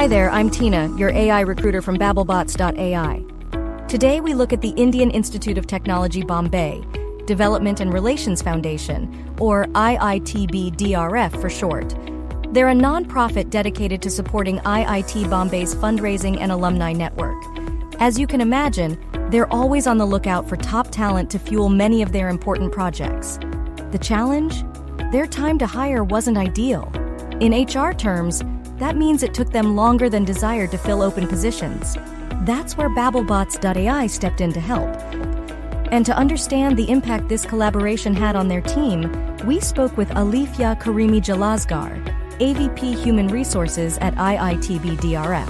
Hi there, I'm Tina, your AI recruiter from Babblebots.ai. Today we look at the Indian Institute of Technology Bombay, Development and Relations Foundation, or IITB DRF for short. They're a non-profit dedicated to supporting IIT Bombay's fundraising and alumni network. As you can imagine, they're always on the lookout for top talent to fuel many of their important projects. The challenge? Their time to hire wasn't ideal. In HR terms, that means it took them longer than desired to fill open positions. That's where Babblebots.ai stepped in to help. And to understand the impact this collaboration had on their team, we spoke with Alifia Karimi Jalazgar, AVP Human Resources at IITB DRF.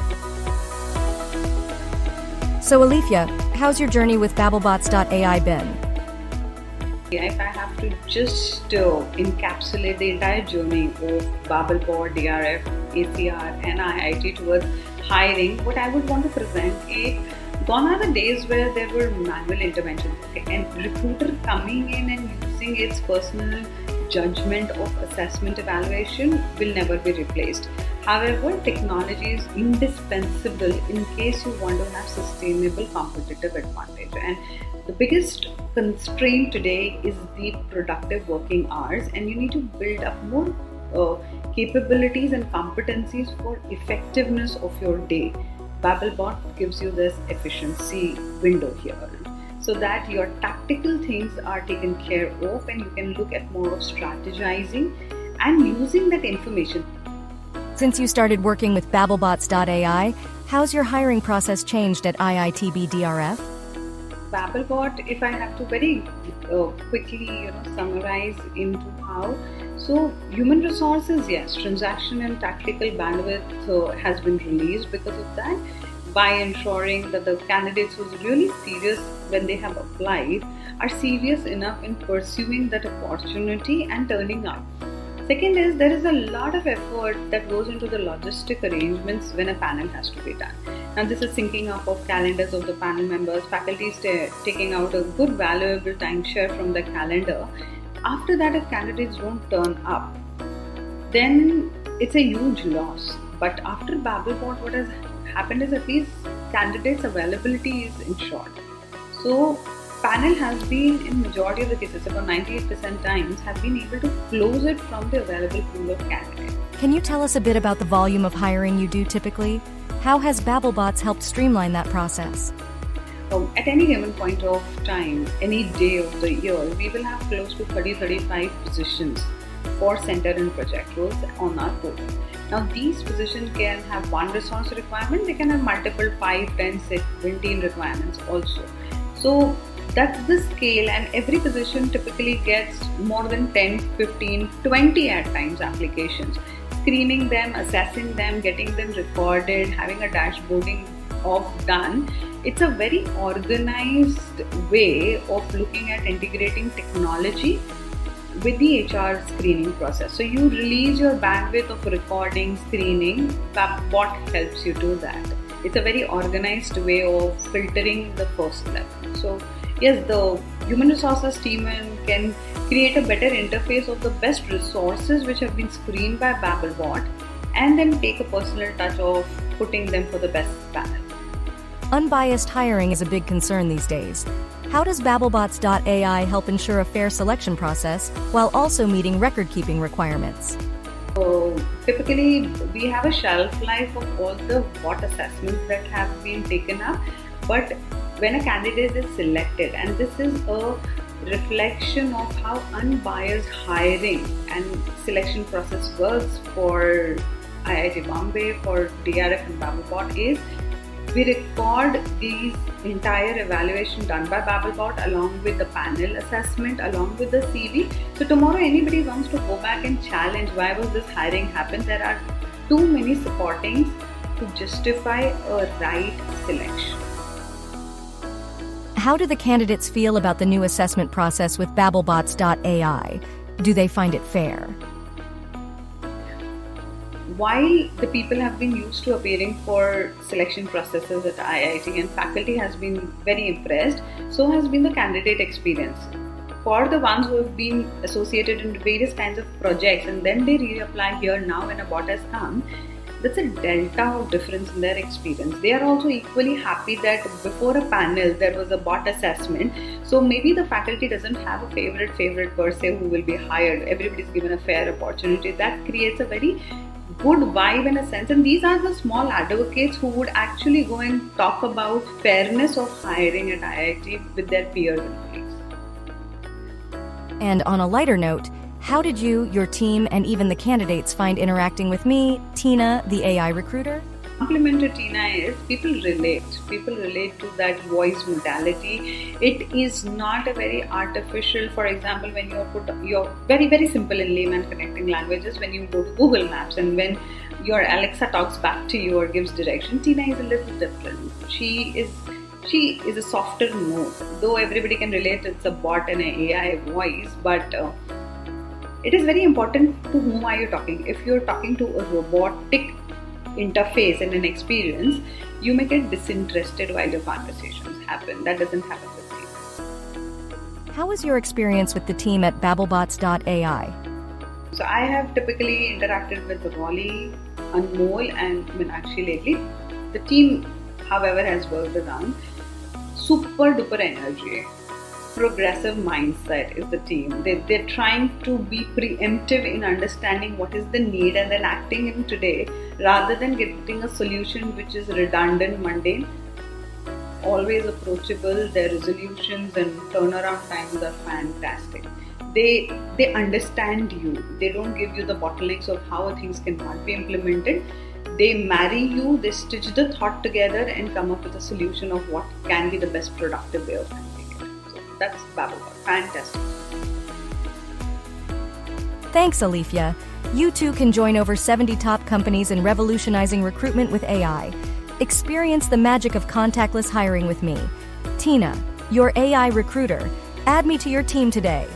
So Alifia, how's your journey with Babblebots.ai been? If I have to just encapsulate the entire journey of Babblebot, DRF, ACR and IIT towards hiring, what I would want to present is gone are the days where there were manual interventions, and recruiter coming in and using its personal judgment of assessment evaluation will never be replaced. However, technology is indispensable in case you want to have sustainable competitive advantage. And the biggest constraint today is the productive working hours, and you need to build up more capabilities and competencies for effectiveness of your day. Babblebot gives you this efficiency window here, so that your tactical things are taken care of and you can look at more of strategizing and using that information. Since you started working with Babblebots.ai, how's your hiring process changed at IITB DRF? Babblebot, if I have to very quickly summarize into how, so human resources, yes, transaction and tactical bandwidth has been released because of that, by ensuring that the candidates who's really serious when they have applied are serious enough in pursuing that opportunity and turning up. Second is, there is a lot of effort that goes into the logistic arrangements when a panel has to be done. Now this is syncing up of calendars of the panel members, faculty is taking out a good valuable timeshare from the calendar. After that, if candidates don't turn up, then it's a huge loss. But after Babblebot, what has happened is at least candidates' availability is ensured. So panel has been, in majority of the cases, about 98% times, have been able to close it from the available pool of candidates. Can you tell us a bit about the volume of hiring you do typically? How has Babblebots helped streamline that process? At any given point of time, any day of the year, we will have close to 30-35 positions for center and project roles on our portal. Now these positions can have one resource requirement, they can have multiple 5, 10, 17 requirements also. So that's the scale, and every position typically gets more than 10, 15, 20 at times applications. Screening them, assessing them, getting them recorded, having a dashboarding of done. It's a very organized way of looking at integrating technology with the HR screening process. So you release your bandwidth of recording, screening, Babblebot helps you do that. It's a very organized way of filtering the first level. So yes, the human resources team can create a better interface of the best resources which have been screened by Babblebot, and then take a personal touch of putting them for the best panel. Unbiased hiring is a big concern these days. How does Babblebots.ai help ensure a fair selection process while also meeting record-keeping requirements? So typically, we have a shelf life of all the bot assessments that have been taken up, but when a candidate is selected, and this is a reflection of how unbiased hiring and selection process works for IIT Bombay, for DRF and Babblebot, is we record these entire evaluation done by Babblebot along with the panel assessment, along with the CV. So tomorrow anybody wants to go back and challenge why was this hiring happened, there are too many supportings to justify a right selection. How do the candidates feel about the new assessment process with Babblebots.ai? Do they find it fair? While the people have been used to appearing for selection processes at IIT and faculty has been very impressed, so has been the candidate experience. For the ones who have been associated in various kinds of projects and then they reapply here now when a bot has come, that's a delta of difference in their experience. They are also equally happy that before a panel there was a bot assessment. So maybe the faculty doesn't have a favorite per se who will be hired. Everybody's given a fair opportunity. That creates a very good vibe in a sense, and these are the small advocates who would actually go and talk about fairness of hiring at IIT with their peers and colleagues. And on a lighter note, how did you, your team, and even the candidates find interacting with me, Tina, the AI recruiter? Compliment to Tina is people relate to that voice modality. It is not a very artificial. For example, when you're very simple in layman connecting languages, when you go to Google Maps and when your Alexa talks back to you or gives direction, Tina is a little different. She is a softer note, though everybody can relate it's a bot and an AI voice, but it is very important to whom are you talking. If you're talking to a robotic interface and an experience, you may get disinterested while your conversations happen. That doesn't happen with me. How was your experience with the team at Babblebots.ai? So I have typically interacted with Rolly, Anmol and Meenakshi lately. The team, however, has worked around. Super duper energy. Progressive mindset is the team. They're trying to be preemptive in understanding what is the need and then acting in today rather than getting a solution which is redundant, mundane. Always approachable. Their resolutions and turnaround times are fantastic. They understand you. They don't give you the bottlenecks of how things cannot be implemented. They marry you, they stitch the thought together and come up with a solution of what can be the best productive way of handling it. So that's Babblebot. Fantastic. Thanks, Alifia. You too can join over 70 top companies in revolutionizing recruitment with AI. Experience the magic of contactless hiring with me. Tina, your AI recruiter. Add me to your team today.